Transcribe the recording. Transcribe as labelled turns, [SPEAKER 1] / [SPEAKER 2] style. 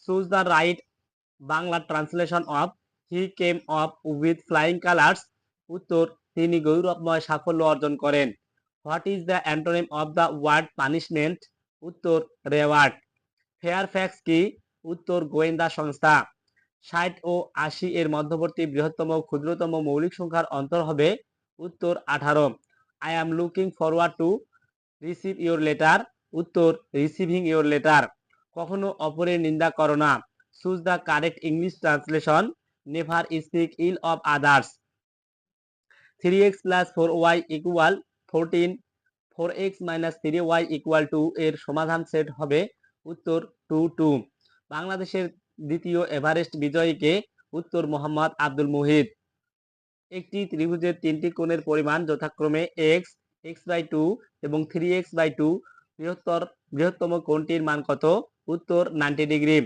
[SPEAKER 1] Choose the right Bangla translation of he came off with flying colours. উত্তর, তিনি গৌরবময় সাফল্য অর্জন করেন। What is the antonym of the word punishment? উত্তর, রেওয়ার্ড। ফেয়ারফ্যাক্স কি? উত্তর, গোয়েন্দা সংস্থা। ৬০ ও ৮০ এর মধ্যবর্তী বৃহত্তম ক্ষুদ্রতম মৌলিক সংখ্যার অন্তর হবে? উত্তর, ১৮। I am looking forward to receive your letter. উত্তর, রিসিভিং ইউর লেটার। কখনো অপরের নিন্দা করো না। Choose the correct English translation. Never speak ill of others. 3x plus 4y equal 14, 4x minus 3y equal 2 এর সমাধান সেট হবে? উত্তর, 2 2। বাংলাদেশের দ্বিতীয় এভারেস্ট বিজয়ীকে? উত্তর, মোহাম্মদ আব্দুল মুহিত। একটি ত্রিভুজের তিনটি কোণের পরিমাণ যথাক্রমে x, x/2 এবং 3x/2। বৃহত্তম কোণটির মান কত? উত্তর, 90 ডিগ্রি।